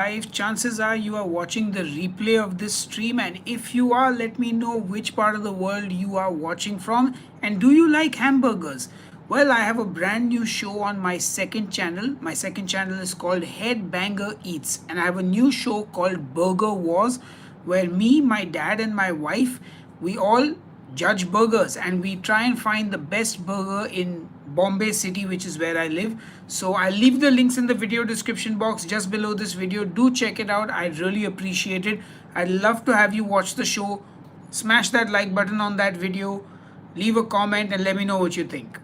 live, chances are you are watching the replay of this stream. And if you are, let me know which part of the world you are watching from. And do you like hamburgers? Well, I have a brand new show on my second channel. My second channel is called Headbanger Eats, and I have a new show called Burger Wars, where me, my dad, and my wife, we all judge burgers and we try and find the best burger in Bombay City, which is where I live. So I'll leave the links in the video description box just below this video. Do check it out. I'd really appreciate it. I'd love to have you watch the show. Smash that like button on that video. Leave a comment and let me know what you think.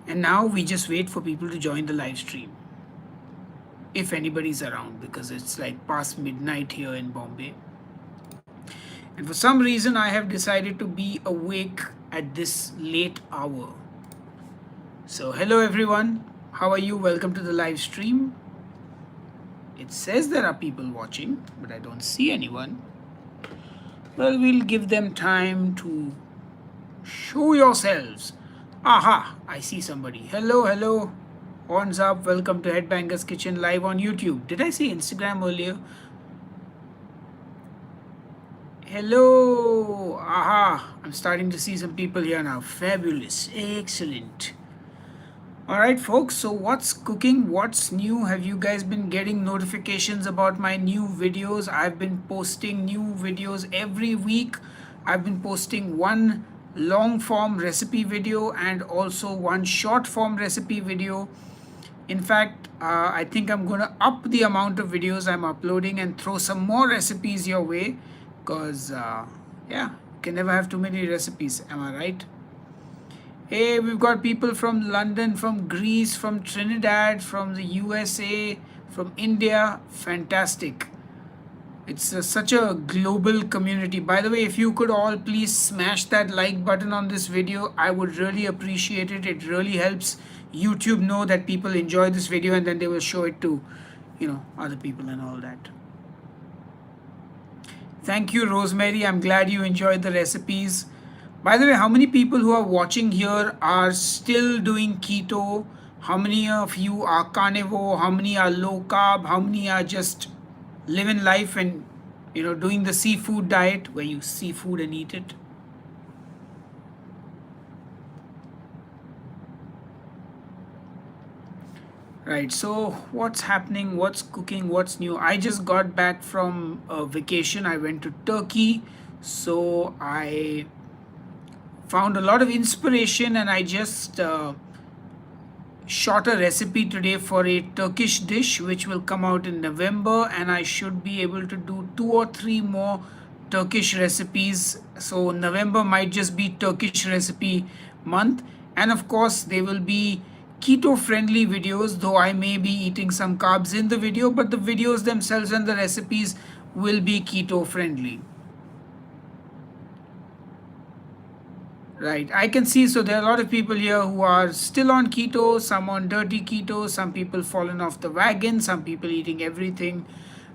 And now we just wait for people to join the live stream, if anybody's around, because it's like past midnight here in Bombay. And for some reason, I have decided to be awake at this late hour. So, hello everyone. How are you? Welcome to the live stream. It says there are people watching, but I don't see anyone. Well, we'll give them time to show yourselves. Aha, I see somebody. Hello, hello. Horns up. Welcome to Headbanger's Kitchen live on YouTube. Did I say Instagram earlier? Hello. Aha, I'm starting to see some people here now. Fabulous. Excellent. All right, folks. So what's cooking? What's new? Have you guys been getting notifications about my new videos? I've been posting new videos every week. I've been posting one long form recipe video and also one short form recipe video. In fact, I think I'm going to up the amount of videos I'm uploading and throw some more recipes your way, because yeah, you can never have too many recipes, am I right? Hey, we've got people from London, from Greece, from Trinidad, from the USA, from India. Fantastic. It's such a global community. By the way, if you could all please smash that like button on this video, I would really appreciate it. It really helps YouTube know that people enjoy this video, and then they will show it to, other people and all that. Thank you, Rosemary. I'm glad you enjoyed the recipes. By the way, how many people who are watching here are still doing keto? How many of you are carnivore? How many are low carb? How many are just living life and doing the seafood diet where you see food and eat it? Right, so what's happening, what's cooking, what's new? I just got back from a vacation. I went to Turkey, so I found a lot of inspiration, and I just shot a recipe today for a Turkish dish which will come out in November, and I should be able to do 2 or 3 more Turkish recipes. So November might just be Turkish recipe month, and of course they will be keto friendly videos, though I may be eating some carbs in the video, but the videos themselves and the recipes will be keto friendly. Right, I can see, so there are a lot of people here who are still on keto, some on dirty keto, some people fallen off the wagon, some people eating everything.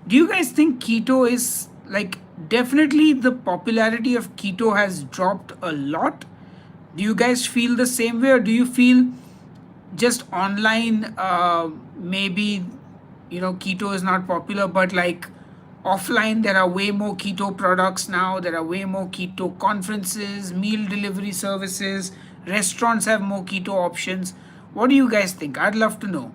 Do you guys think keto is like, definitely the popularity of keto has dropped a lot? Do you guys feel the same way, or do you feel just online maybe keto is not popular, but like offline there are way more keto products now, there are way more keto conferences, meal delivery services, restaurants have more keto options? What do you guys think? I'd love to know.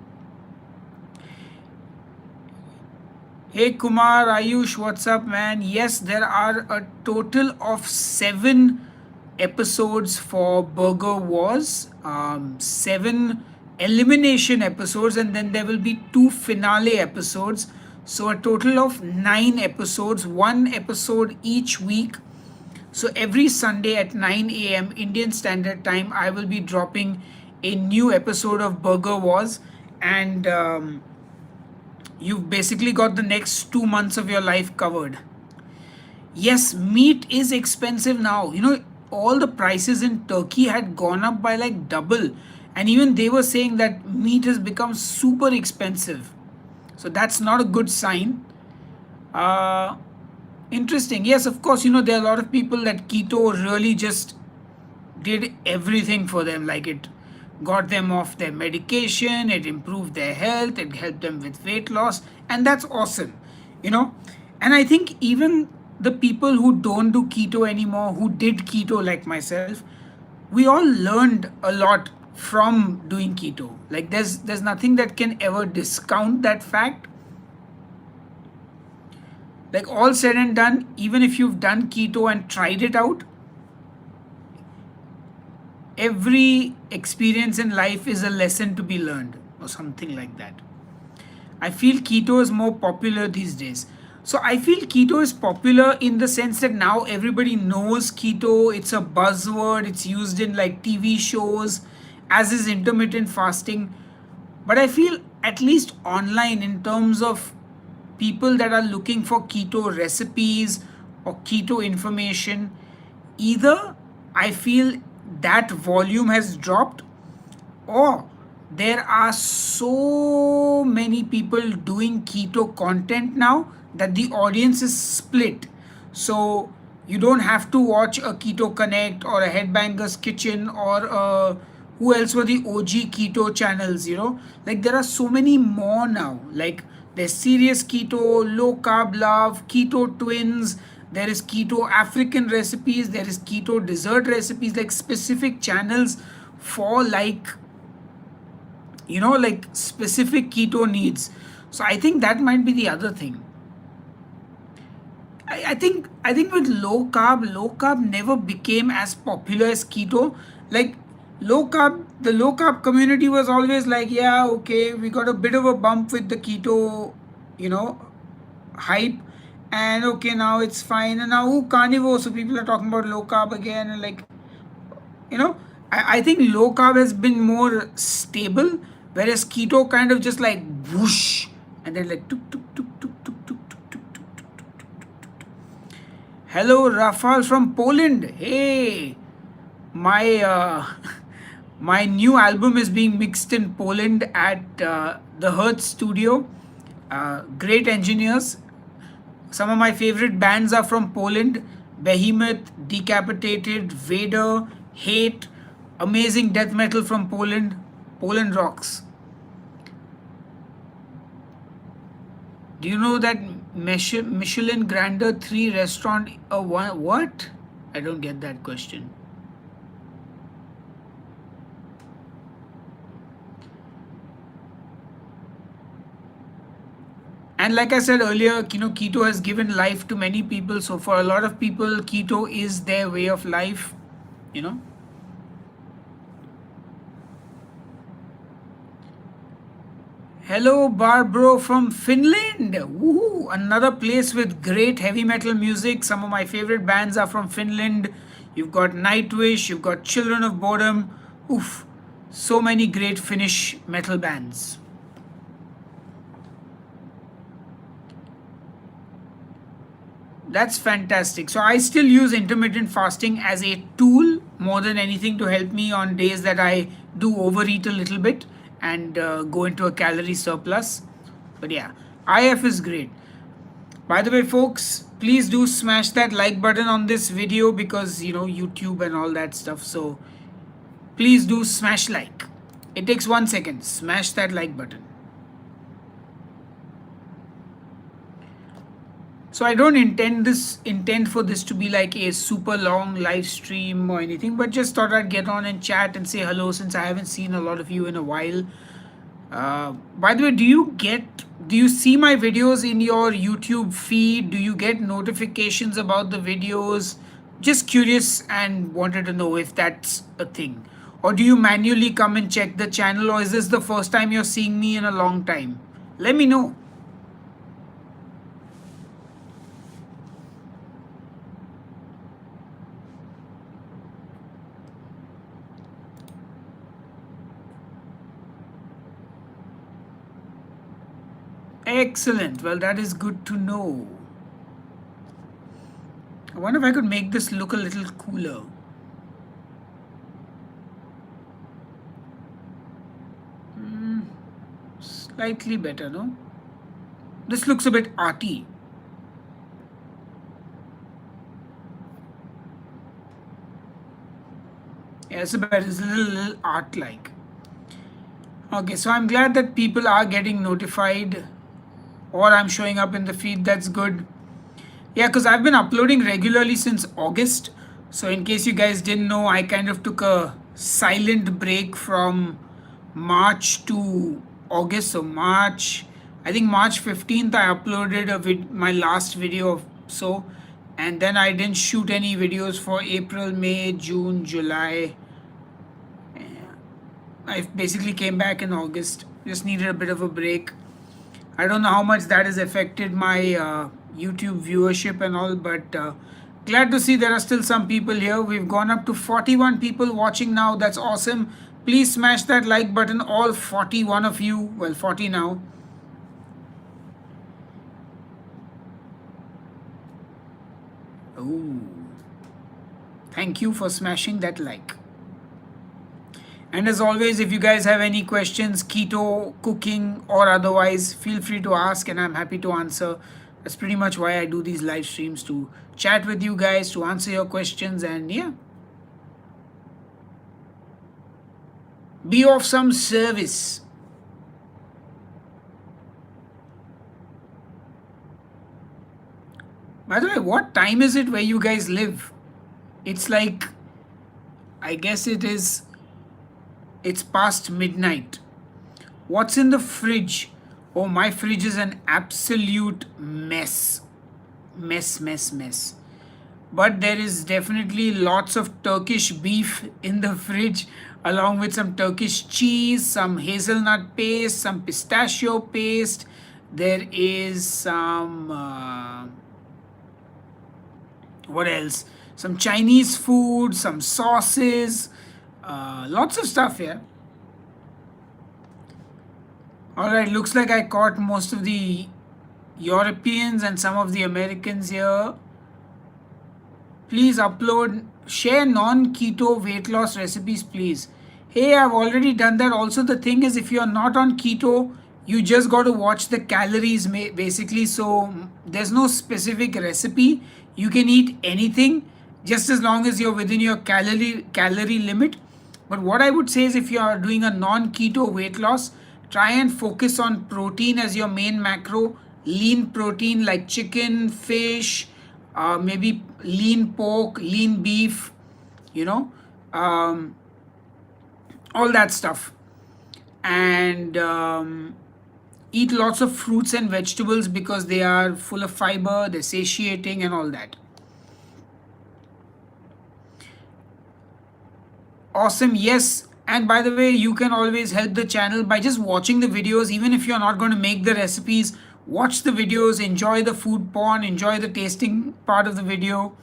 Hey Kumar, Ayush, what's up, man? Yes, there are a total of 7 episodes for Burger Wars, 7 elimination episodes, and then there will be 2 finale episodes. So a total of 9 episodes, 1 episode each week. So every Sunday at 9 a.m. Indian Standard Time, I will be dropping a new episode of Burger Wars, and you've basically got the next 2 months of your life covered. Yes, meat is expensive now. All the prices in Turkey had gone up by like double, and even they were saying that meat has become super expensive. So that's not a good sign. Interesting. Yes, of course, there are a lot of people that keto really just did everything for them. Like, it got them off their medication, it improved their health, it helped them with weight loss, and that's awesome, you know. And I think even the people who don't do keto anymore, who did keto like myself, we all learned a lot from doing keto. Like there's nothing that can ever discount that fact. Like all said and done, even if you've done keto and tried it out, every experience in life is a lesson to be learned or something like that. I feel keto is more popular these days. So I feel keto is popular in the sense that now everybody knows keto, it's a buzzword, it's used in like TV shows, as is intermittent fasting. But I feel at least online, in terms of people that are looking for keto recipes or keto information, either I feel that volume has dropped, or there are so many people doing keto content now that the audience is split. So you don't have to watch a Keto Connect or a Headbanger's Kitchen or who else were the OG keto channels, you know? Like there are so many more now. Like there's Serious Keto, Low Carb Love, Keto Twins, there is Keto African recipes, there is Keto dessert recipes, like specific channels for like, you know, like specific keto needs. So I think that might be the other thing. I think with low carb never became as popular as keto. Like the low carb community was always like, yeah, okay, we got a bit of a bump with the keto, you know, hype, and okay, now it's fine. And now carnivore, so people are talking about low carb again, and like, you know, I think low carb has been more stable, whereas keto kind of just like whoosh, and then like tuk tuk tuk tuk tuk tuk tuk tuk tuk tuk tuk tuk tuk. Hello, Rafal from Poland. Hey, my my new album is being mixed in Poland at the Hertz Studio. Great engineers. Some of my favorite bands are from Poland: Behemoth, Decapitated, Vader, Hate, amazing death metal from Poland. Poland rocks. Do you know that Michelin Grandeur 3 restaurant? What? I don't get that question. And like I said earlier, you know, keto has given life to many people. So for a lot of people, keto is their way of life, you know. Hello, Barbro from Finland. Woohoo! Another place with great heavy metal music. Some of my favorite bands are from Finland. You've got Nightwish, you've got Children of Bodom. Oof, so many great Finnish metal bands. That's fantastic. So I still use intermittent fasting as a tool more than anything to help me on days that I do overeat a little bit and go into a calorie surplus. But yeah, IF is great. By the way, folks, please do smash that like button on this video, because you know, YouTube and all that stuff. So please do smash like. It takes 1 second. Smash that like button. So I don't intend for this to be like a super long live stream or anything, but just thought I'd get on and chat and say hello, since I haven't seen a lot of you in a while. By the way, do you see my videos in your YouTube feed? Do you get notifications about the videos? Just curious and wanted to know if that's a thing. Or do you manually come and check the channel, or is this the first time you're seeing me in a long time? Let me know. Excellent. Well, that is good to know. I wonder if I could make this look a little cooler. Slightly better, no? This looks a bit arty. Yeah, it's a little art-like. Okay, so I'm glad that people are getting notified or I'm showing up in the feed. That's good. Yeah, because I've been uploading regularly since August. So, in case you guys didn't know, I kind of took a silent break from March to August. So, I think March 15th, I uploaded my last video of so, and then I didn't shoot any videos for April, May, June, July. I basically came back in August. Just needed a bit of a break. I don't know how much that has affected my YouTube viewership and all, but glad to see there are still some people here. We've gone up to 41 people watching now. That's awesome. Please smash that like button, all 41 of you. Well, 40 now. Oh, thank you for smashing that like. And as always, if you guys have any questions, keto, cooking, or otherwise, feel free to ask and I'm happy to answer. That's pretty much why I do these live streams, to chat with you guys, to answer your questions, and yeah, be of some service. By the way, what time is it where you guys live? It's like, I guess it's past midnight. What's in the fridge? Oh, my fridge is an absolute mess. Mess. But there is definitely lots of Turkish beef in the fridge, along with some Turkish cheese, some hazelnut paste, some pistachio paste. There is some, what else? Some Chinese food, some sauces, lots of stuff here. Alright, looks like I caught most of the Europeans and some of the Americans here. Please upload, share non-keto weight loss recipes, please. Hey, I've already done that. Also, the thing is, if you're not on keto, you just got to watch the calories basically. So there's no specific recipe. You can eat anything just as long as you're within your calorie limit. But what I would say is, if you are doing a non-keto weight loss, try and focus on protein as your main macro. Lean protein like chicken, fish, maybe lean pork, lean beef, you know, all that stuff. And eat lots of fruits and vegetables because they are full of fiber, they're satiating, and all that. Awesome, yes. And by the way, you can always help the channel by just watching the videos. Even if you're not going to make the recipes, watch the videos, enjoy the food porn, enjoy the tasting part of the video.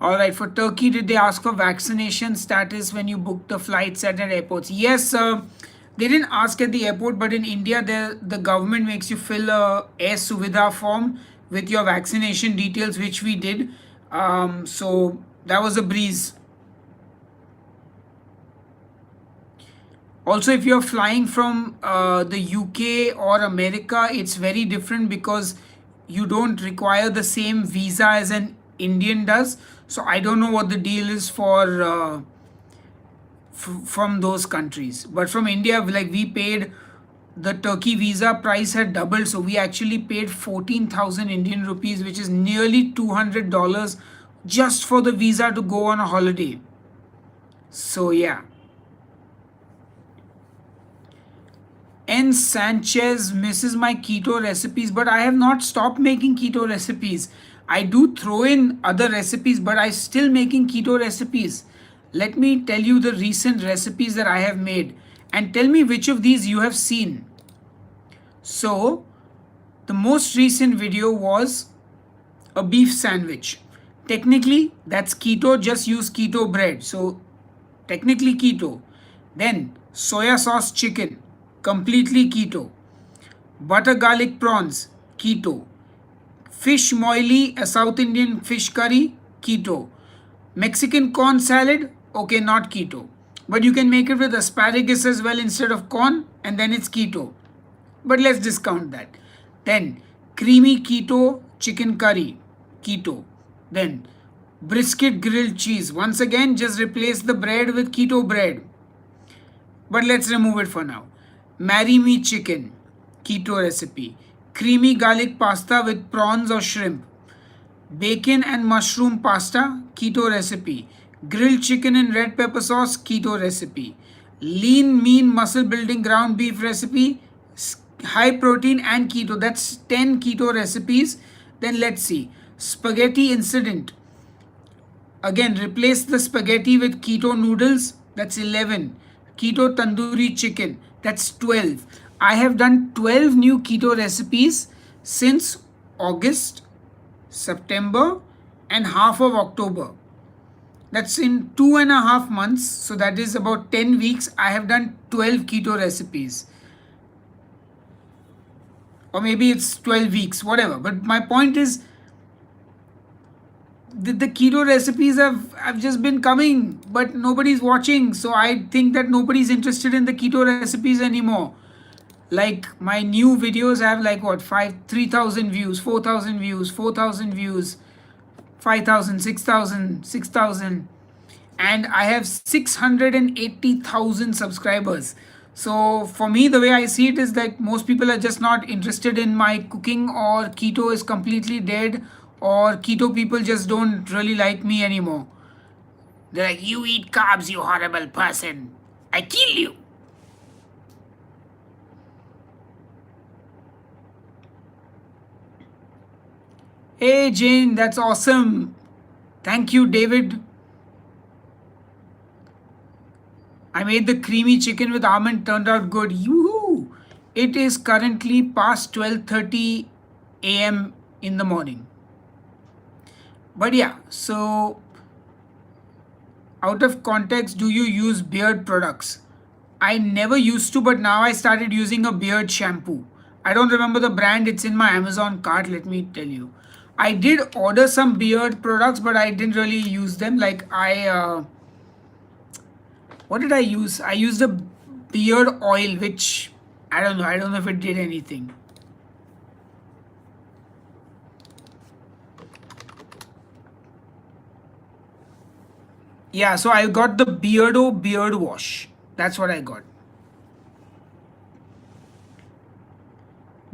Alright, for Turkey, did they ask for vaccination status when you book the flights at airports? Yes, they didn't ask at the airport, but in India, the government makes you fill a Air Suvidha form with your vaccination details, which we did. So that was a breeze. Also, if you're flying from the UK or America, it's very different because you don't require the same visa as an Indian does. So I don't know what the deal is for from those countries. But from India, like, we paid, the Turkey visa price had doubled. So we actually paid 14,000 Indian rupees, which is nearly $200 just for the visa to go on a holiday. So yeah. N. Sanchez misses my keto recipes, but I have not stopped making keto recipes. I do throw in other recipes, but I still making keto recipes. Let me tell you the recent recipes that I have made and tell me which of these you have seen. So, the most recent video was a beef sandwich. Technically, that's keto, just use keto bread. So, technically keto. Then, soya sauce chicken, completely keto. Butter garlic prawns, keto. Fish moili, a South Indian fish curry, keto. Mexican corn salad, okay, not keto. But you can make it with asparagus as well instead of corn, and then it's keto. But let's discount that. Then creamy keto chicken curry, keto. Then brisket grilled cheese. Once again, just replace the bread with keto bread. but let's remove it for now. Marry me chicken, keto recipe. Creamy garlic pasta with prawns or shrimp. Bacon and mushroom pasta, keto recipe. Grilled chicken in red pepper sauce, keto recipe. Lean mean muscle building ground beef recipe, high protein and keto. That's 10 keto recipes. Then let's see. Spaghetti incident. Again, replace the spaghetti with keto noodles. That's 11. Keto tandoori chicken. That's 12. I have done 12 new keto recipes since August, September, and half of October. That's in 2.5 months. So that is about 10 weeks. I have done 12 keto recipes. Or maybe it's 12 weeks, whatever. But my point is, the keto recipes have just been coming, but nobody's watching. So I think that nobody's interested in the keto recipes anymore. Like my new videos have like what, 3,000 views, 4,000 views, 4,000 views, 5,000, 6,000, 6,000, and I have 680,000 subscribers. So for me, the way I see it is that most people are just not interested in my cooking, or keto is completely dead, or keto people just don't really like me anymore. They're like, you eat carbs, you horrible person. I kill you. Hey Jane, that's awesome. Thank you, David. I made the creamy chicken with almond, turned out good. Yoo-hoo! It is currently past 12:30 a.m. in the morning. But yeah, so out of context, do you use beard products? I never used to, but now I started using a beard shampoo. I don't remember the brand, it's in my Amazon cart, let me tell you. I did order some beard products, but I didn't really use them. Like what did I use? I used a beard oil, which I don't know if it did anything. Yeah, so I got the Beardo beard wash. That's what I got.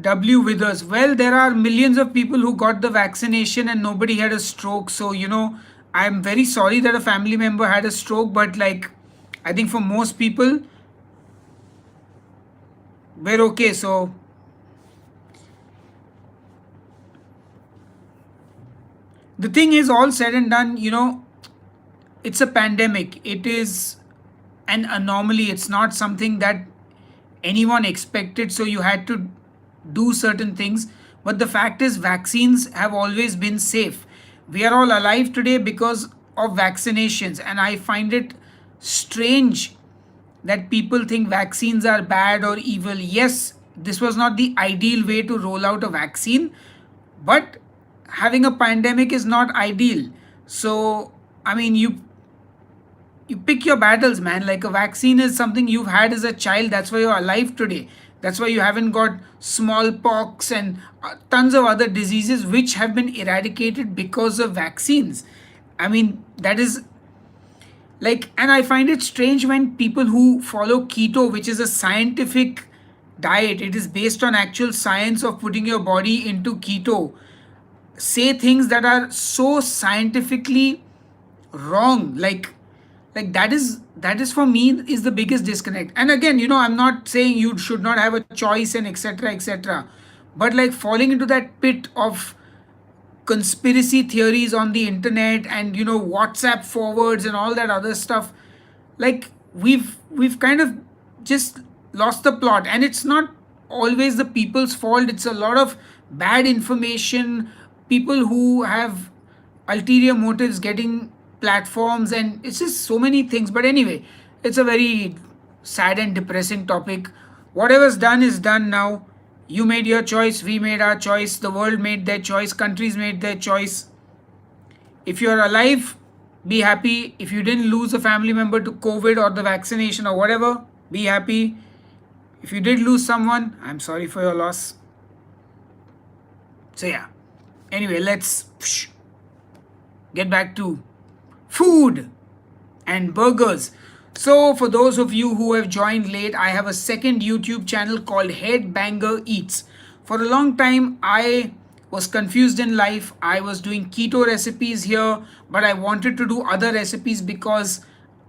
W Withers. Well, there are millions of people who got the vaccination and nobody had a stroke. So, I'm very sorry that a family member had a stroke, but like, I think for most people, we're okay. So, the thing is, all said and done, it's a pandemic. It is an anomaly. It's not something that anyone expected. So, you had to do certain things. But the fact is, vaccines have always been safe. We are all alive today because of vaccinations. And I find it strange that people think vaccines are bad or evil. Yes, this was not the ideal way to roll out a vaccine, but having a pandemic is not ideal. So, I mean, you pick your battles, man. Like a vaccine is something you've had as a child. That's why you're alive today. That's why you haven't got smallpox and tons of other diseases which have been eradicated because of vaccines. I mean, that is like, and I find it strange when people who follow keto, which is a scientific diet, it is based on actual science of putting your body into keto, say things that are so scientifically wrong. Like that is for me is the biggest disconnect. And again, I'm not saying you should not have a choice and etc etc, but like falling into that pit of conspiracy theories on the internet and WhatsApp forwards and all that other stuff, like we've kind of just lost the plot. And it's not always the people's fault. It's a lot of bad information, people who have ulterior motives getting platforms, and it's just so many things. But anyway, it's a very sad and depressing topic. Whatever's done is done now. You made your choice, we made our choice, the world made their choice, countries made their choice. If you're alive, be happy. If you didn't lose a family member to COVID or the vaccination or whatever, be happy. If you did lose someone, I'm sorry for your loss. So yeah, anyway, let's get back to food and burgers. So, for those of you who have joined late, I have a second YouTube channel called Headbanger Eats. For a long time, I was confused in life. I was doing keto recipes here, but I wanted to do other recipes because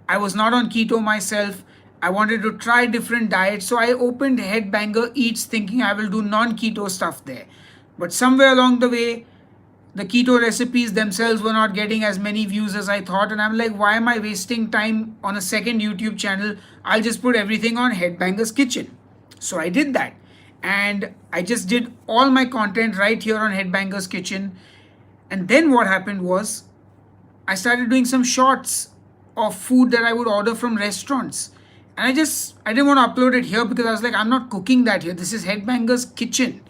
I was not on keto myself. I wanted to try different diets. So, I opened Headbanger Eats thinking I will do non keto stuff there. But somewhere along the way, the keto recipes themselves were not getting as many views as I thought. And I'm like, why am I wasting time on a second YouTube channel? I'll just put everything on Headbanger's Kitchen. So I did that. And I just did all my content right here on Headbanger's Kitchen. And then what happened was I started doing some shorts of food that I would order from restaurants. And I didn't want to upload it here because I was like, I'm not cooking that here. This is Headbanger's Kitchen.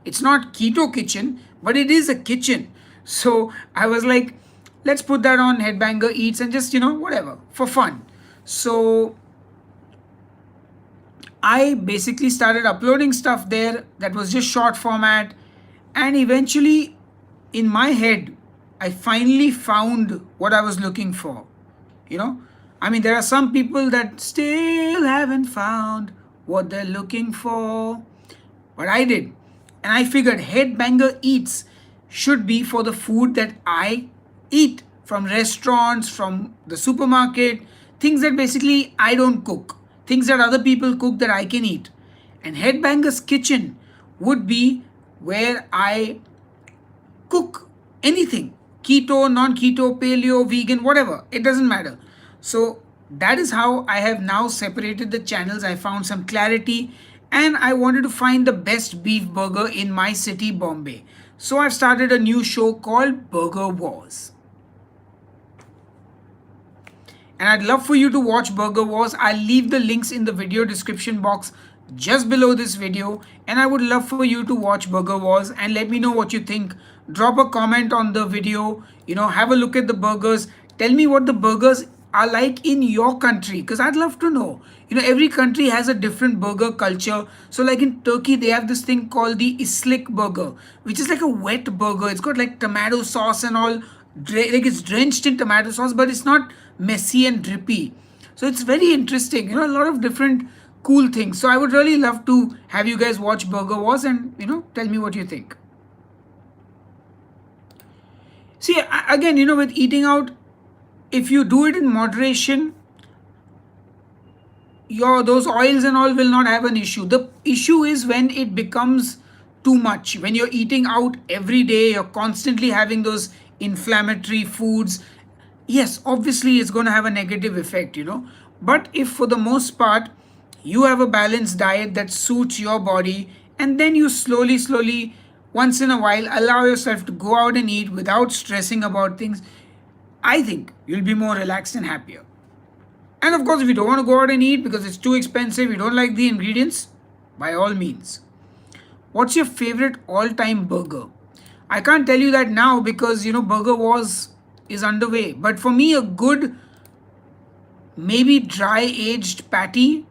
It's not Keto Kitchen, but it is a kitchen. So I was like, let's put that on Headbanger Eats and just, whatever, for fun. So I basically started uploading stuff there that was just short format. And eventually, in my head, I finally found what I was looking for. There are some people that still haven't found what they're looking for. But I did. And I figured Headbanger Eats should be for the food that I eat from restaurants, from the supermarket, things that basically I don't cook, things that other people cook that I can eat. And Headbanger's Kitchen would be where I cook anything, keto, non keto, paleo, vegan, whatever, it doesn't matter. So that is how I have now separated the channels. I found some clarity and I wanted to find the best beef burger in my city, Bombay. So I've started a new show called Burger Wars. And I'd love for you to watch Burger Wars. I'll leave the links in the video description box just below this video. And I would love for you to watch Burger Wars and let me know what you think. Drop a comment on the video, have a look at the burgers. Tell me what the burgers are like in your country because I'd love to know. Every country has a different burger culture. So like in Turkey, they have this thing called the Islik burger, which is like a wet burger. It's got like tomato sauce and all, like it's drenched in tomato sauce, but it's not messy and drippy. So it's very interesting, a lot of different cool things. So I would really love to have you guys watch Burger Wars and, tell me what you think. See, again, with eating out, if you do it in moderation, those oils and all will not have an issue. The issue is when it becomes too much. When you're eating out every day, you're constantly having those inflammatory foods. Yes, obviously it's going to have a negative effect, But if for the most part, you have a balanced diet that suits your body, and then you slowly, once in a while, allow yourself to go out and eat without stressing about things, I think you'll be more relaxed and happier. And of course, if you don't want to go out and eat because it's too expensive, you don't like the ingredients, by all means. What's your favorite all-time burger? I can't tell you that now because, Burger Wars is underway. But for me, a good, maybe dry-aged patty,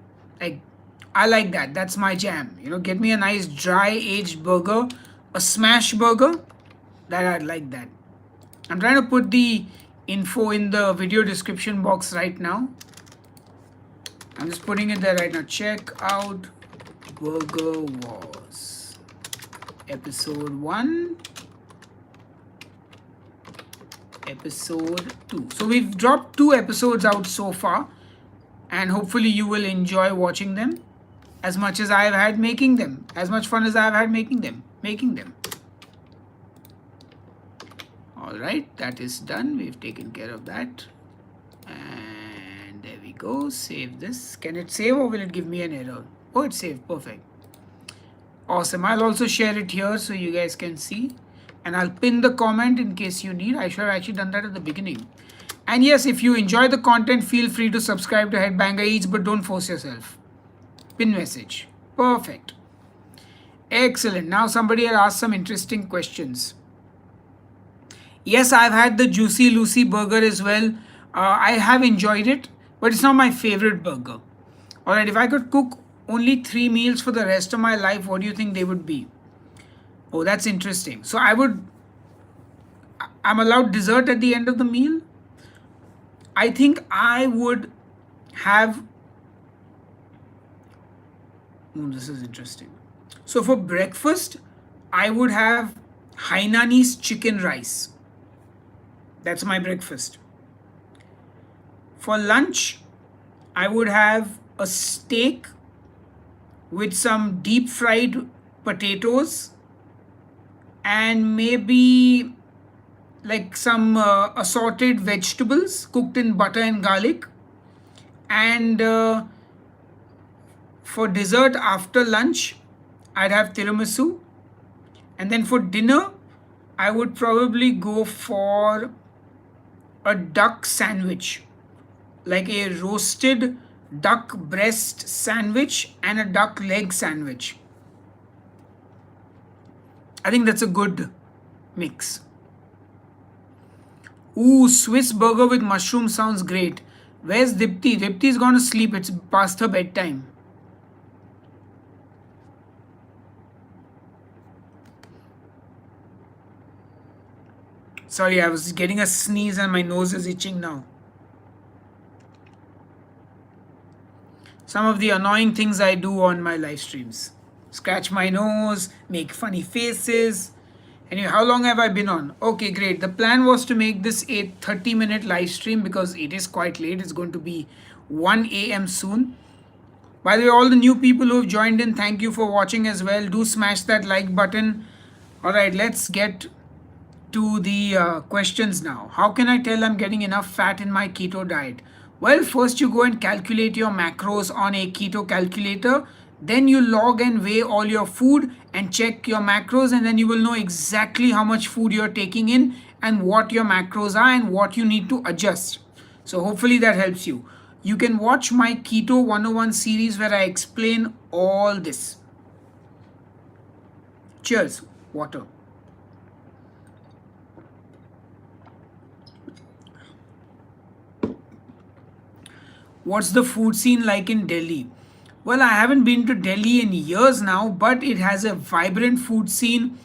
I like that. That's my jam. Get me a nice dry-aged burger, a smash burger, that I'd like that. I'm trying to put the info in the video description box right now. I'm just putting it there right now. Check out Burger Wars. Episode 1. Episode 2. So we've dropped 2 episodes out so far. And hopefully you will enjoy watching them as much as I have had making them. As much fun as I have had making them. Alright, that is done. We've taken care of that. And there we go. Save this. Can it save or will it give me an error? Oh, it saved. Perfect. Awesome. I'll also share it here so you guys can see. And I'll pin the comment in case you need. I should have actually done that at the beginning. And yes, if you enjoy the content, feel free to subscribe to Headbanger Eats, but don't force yourself. Pin message. Perfect. Excellent. Now somebody had asked some interesting questions. Yes, I've had the Juicy Lucy burger as well. I have enjoyed it, but it's not my favorite burger. Alright, if I could cook only 3 meals for the rest of my life, what do you think they would be? Oh, that's interesting. So I'm allowed dessert at the end of the meal? I think I would have. This is interesting. So for breakfast, I would have Hainanese chicken rice. That's my breakfast. For lunch, I would have a steak with some deep fried potatoes and maybe like some assorted vegetables cooked in butter and garlic. And for dessert after lunch, I'd have tiramisu. And then for dinner, I would probably go for a duck sandwich, like a roasted duck breast sandwich and a duck leg sandwich. I think that's a good mix. Ooh, Swiss burger with mushroom sounds great. Where's Dipti? Dipti's gone to sleep. It's past her bedtime. Sorry, I was getting a sneeze and my nose is itching now. Some of the annoying things I do on my live streams: scratch my nose, make funny faces. Anyway, how long have I been on? Okay, great. The plan was to make this a 30-minute live stream because it is quite late. It's going to be 1 a.m. soon. By the way, all the new people who have joined in, thank you for watching as well. Do smash that like button. All right, let's get to the questions now. How can I tell I'm getting enough fat in my keto diet? Well, first you go and calculate your macros on a keto calculator. Then you log and weigh all your food and check your macros, and then you will know exactly how much food you're taking in and what your macros are and what you need to adjust. So hopefully that helps you. You can watch my Keto 101 series where I explain all this. Cheers. Water. What's the food scene like in Delhi? Well, I haven't been to Delhi in years now, but it has a vibrant food scene,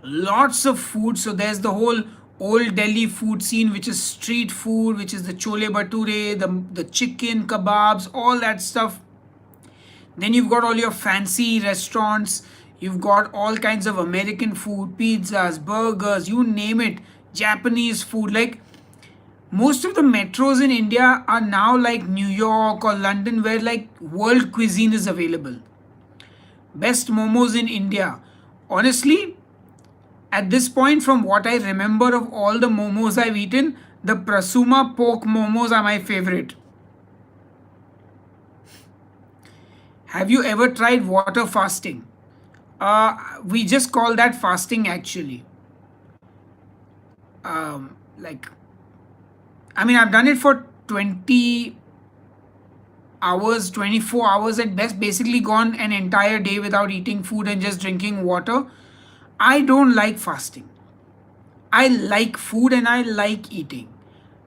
lots of food. So there's the whole old Delhi food scene, which is street food, which is the chole bhature, the chicken kebabs, all that stuff. Then you've got all your fancy restaurants. You've got all kinds of American food, pizzas, burgers, you name it, Japanese food. Like most of the metros in India are now like New York or London, where like world cuisine is available. Best momos in India. Honestly, at this point, from what I remember of all the momos I've eaten, the Prasuma pork momos are my favorite. Have you ever tried water fasting? We just call that fasting actually. Like, I mean, I've done it for 20 hours, 24 hours at best, basically gone an entire day without eating food and just drinking water. I don't like fasting. I like food and I like eating.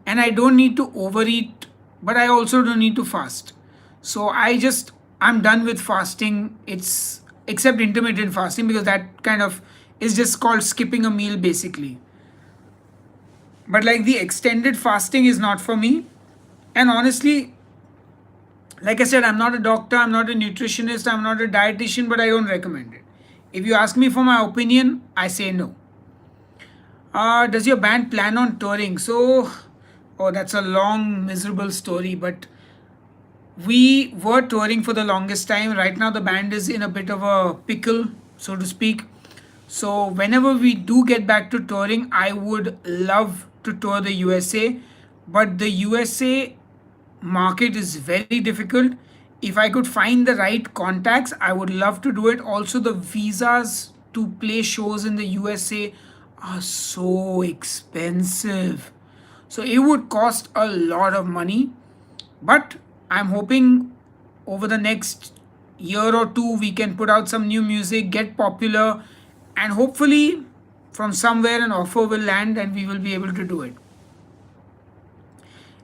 And I don't need to overeat, but I also don't need to fast. So I'm done with fasting. It's except intermittent fasting, because that kind of is just called skipping a meal basically. But like the extended fasting is not for me. And honestly, like I said, I'm not a doctor, I'm not a nutritionist, I'm not a dietitian, but I don't recommend it. If you ask me for my opinion, I say no. Does your band plan on touring? Oh, that's a long, miserable story, but we were touring for the longest time. Right now, the band is in a bit of a pickle, so to speak. So, whenever we do get back to touring, I would love to tour the USA, but the USA market is very difficult. If I could find the right contacts, I would love to do it. Also, the visas to play shows in the USA are so expensive. So it would cost a lot of money. But I'm hoping over the next year or two, we can put out some new music, get popular, and hopefully from somewhere an offer will land and we will be able to do it.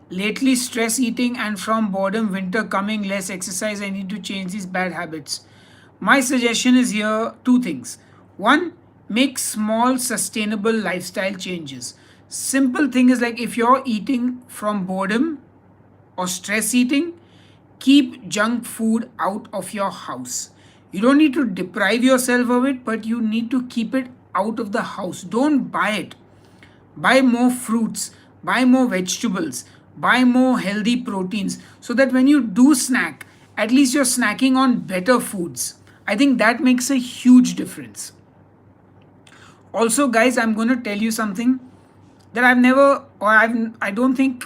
Lately, stress eating and from boredom, winter coming, less exercise, I need to change these bad habits. My suggestion is here two things. One, make small, sustainable lifestyle changes. Simple thing is like if you're eating from boredom or stress eating, Keep junk food out of your house. You don't need to deprive yourself of it, but you need to keep it out of the house. Don't buy it. Buy more fruits, buy more vegetables, buy more healthy proteins, so that when you do snack, at least you're snacking on better foods. I think that makes a huge difference. Also, guys, I'm going to tell you something that I don't think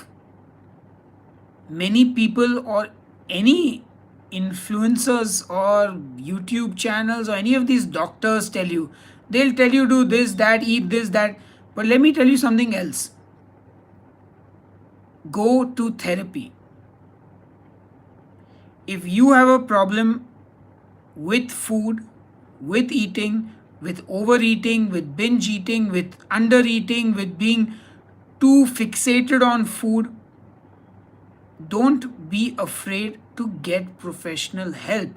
many people or any influencers or YouTube channels or any of these doctors tell you. They'll tell you do this, that, eat this, that. But let me tell you something else. Go to therapy. If you have a problem with food, with eating, with overeating, with binge eating, with under eating, with being too fixated on food, don't be afraid to get professional help.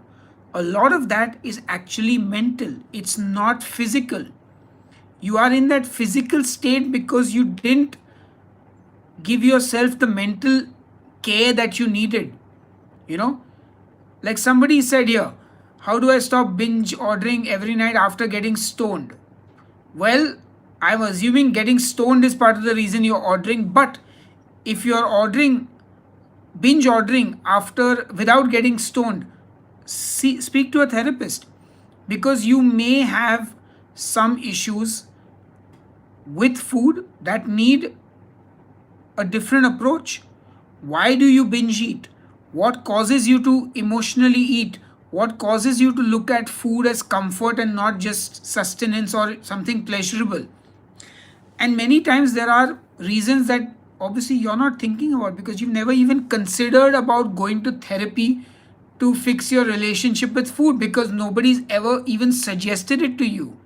A lot of that is actually mental, it's not physical. You are in that physical state because you didn't give yourself the mental care that you needed. You know, like somebody said here, how do I stop binge ordering every night after getting stoned? Well, I'm assuming getting stoned is part of the reason you're ordering, but if you're ordering binge ordering after without getting stoned, speak to a therapist, because you may have some issues with food that need a different approach. Why do you binge eat? What causes you to emotionally eat? What causes you to look at food as comfort and not just sustenance or something pleasurable? And many times there are reasons that obviously you're not thinking about because you've never even considered about going to therapy to fix your relationship with food, because nobody's ever even suggested it to you.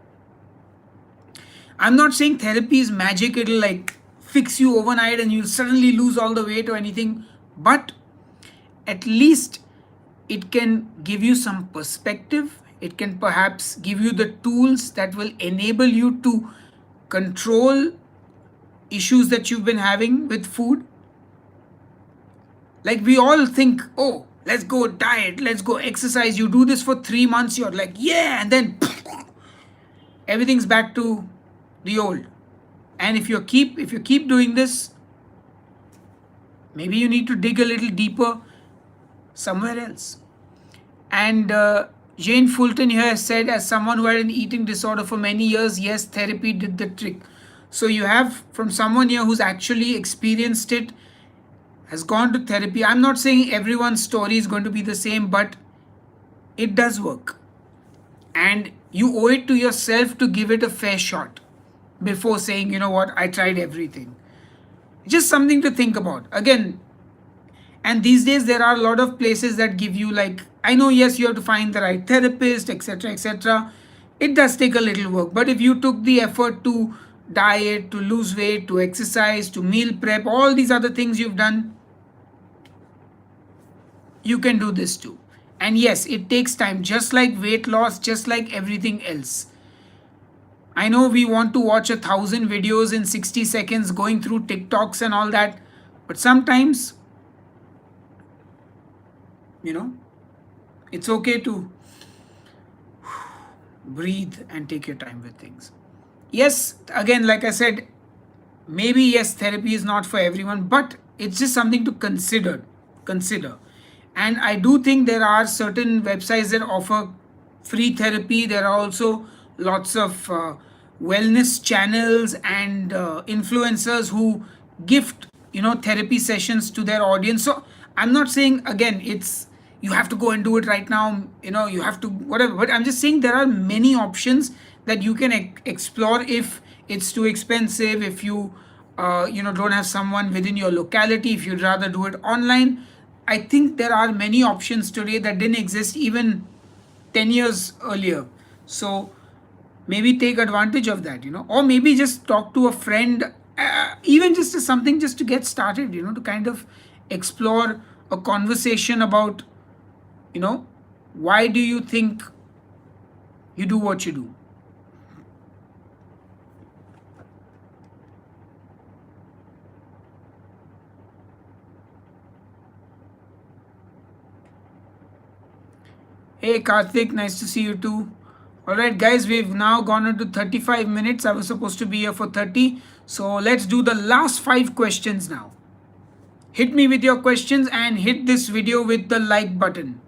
I'm not saying therapy is magic, it'll like fix you overnight and you'll suddenly lose all the weight or anything, but at least it can give you some perspective. It can perhaps give you the tools that will enable you to control issues that you've been having with food. Like we all think, oh, let's go diet, let's go exercise. You do this for 3 months, you're like, yeah, and then everything's back to the old. And if you keep doing this, maybe you need to dig a little deeper somewhere else. And Jane Fulton here has said, as someone who had an eating disorder for many years, yes, therapy did the trick. So you have from someone here who's actually experienced it, has gone to therapy. I'm not saying everyone's story is going to be the same, but it does work. And you owe it to yourself to give it a fair shot before saying, you know what, I tried everything. Just something to think about. Again, and these days there are a lot of places that give you, like, I know, yes, you have to find the right therapist, etc., etc. It does take a little work, but if you took the effort to diet, to lose weight, to exercise, to meal prep, all these other things you've done, you can do this too. And yes, it takes time, just like weight loss, just like everything else. I know we want to watch 1,000 videos in 60 seconds going through TikToks and all that, but sometimes, you know, it's okay to breathe and take your time with things. Yes, again, like I said, maybe yes, therapy is not for everyone, but it's just something to consider. And I do think there are certain websites that offer free therapy. There are also lots of wellness channels and influencers who gift, therapy sessions to their audience. So I'm not saying, again, it's you have to go and do it right now, you have to whatever, but I'm just saying there are many options that you can explore if it's too expensive, if you don't have someone within your locality, if you'd rather do it online. I think there are many options today that didn't exist even 10 years earlier. So maybe take advantage of that, or maybe just talk to a friend, even just as something just to get started, to kind of explore a conversation about, why do you think you do what you do. Hey Karthik, nice to see you too. Alright, guys, we've now gone into 35 minutes. I was supposed to be here for 30. So let's do the last 5 questions now. Hit me with your questions and hit this video with the like button.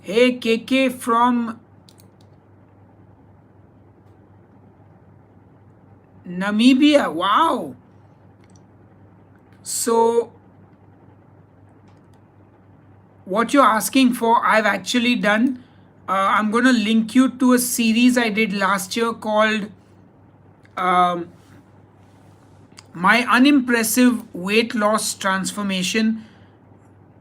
Hey KK from Namibia. Wow. So, what you're asking for, I've actually done. I'm going to link you to a series I did last year called um, My Unimpressive Weight Loss Transformation.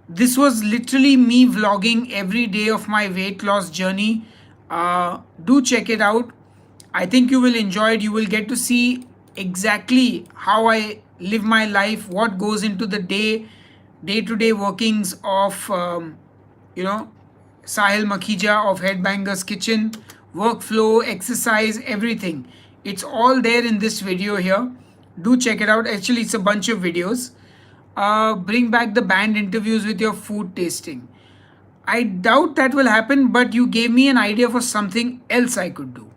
This was literally me vlogging every day of my weight loss journey. Do check it out. I think you will enjoy it. You will get to see exactly how I live my life, what goes into the day to day workings of, you know, Sahil Makhija of Headbangers Kitchen, workflow, exercise, everything. It's all there in this video here. Do check it out. Actually, it's a bunch of videos. Bring back the band interviews with your food tasting. I doubt that will happen, but you gave me an idea for something else I could do.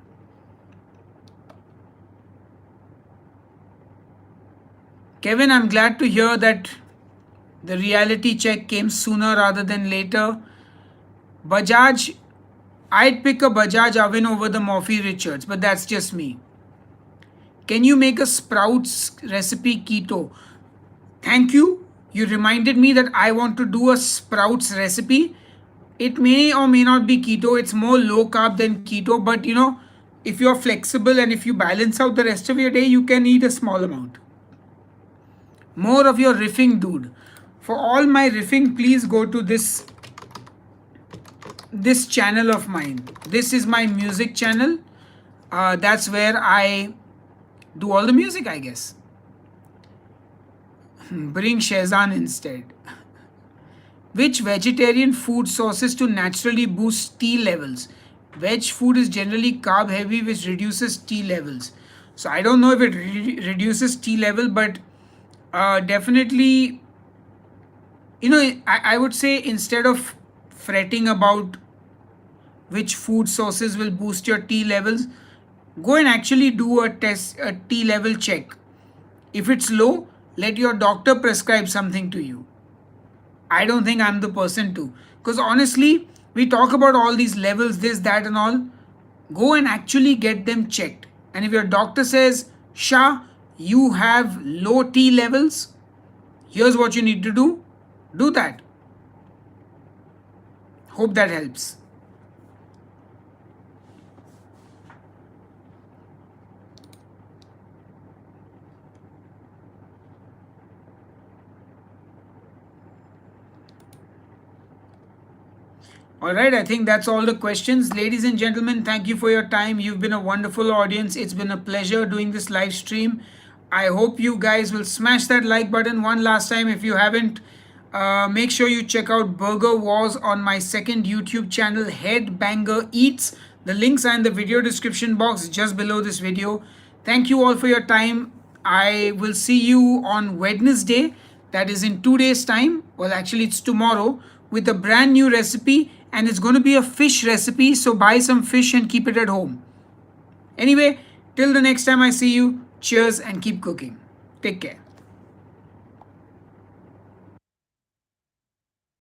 Kevin, I'm glad to hear that the reality check came sooner rather than later. Bajaj, I'd pick a Bajaj oven over the Morphy Richards, but that's just me. Can you make a sprouts recipe keto? Thank you. You reminded me that I want to do a sprouts recipe. It may or may not be keto. It's more low carb than keto, but if you're flexible and if you balance out the rest of your day, you can eat a small amount. More of your riffing, dude. For all my riffing, please go to this channel of mine. This is my music channel. That's where I do all the music, I guess. Bring Shazan instead. Which vegetarian food sources to naturally boost T levels? Veg food is generally carb heavy, which reduces T levels. So I don't know if it reduces T level, but definitely, I would say instead of fretting about which food sources will boost your T levels, go and actually do a T level check. If it's low, let your doctor prescribe something to you. I don't think I'm the person to. Because honestly, we talk about all these levels, this, that, and all. Go and actually get them checked. And if your doctor says, Shah, you have low T levels, here's what you need to do. Do that. Hope that helps. All right, I think that's all the questions. Ladies and gentlemen, thank you for your time. You've been a wonderful audience. It's been a pleasure doing this live stream. I hope you guys will smash that like button one last time. If you haven't, make sure you check out Burger Wars on my second YouTube channel, Headbanger Eats. The links are in the video description box just below this video. Thank you all for your time. I will see you on Wednesday, that is in 2 days' time. Well, actually, it's tomorrow, with a brand new recipe, and it's going to be a fish recipe. So buy some fish and keep it at home. Anyway, till the next time I see you, cheers and keep cooking. Take care.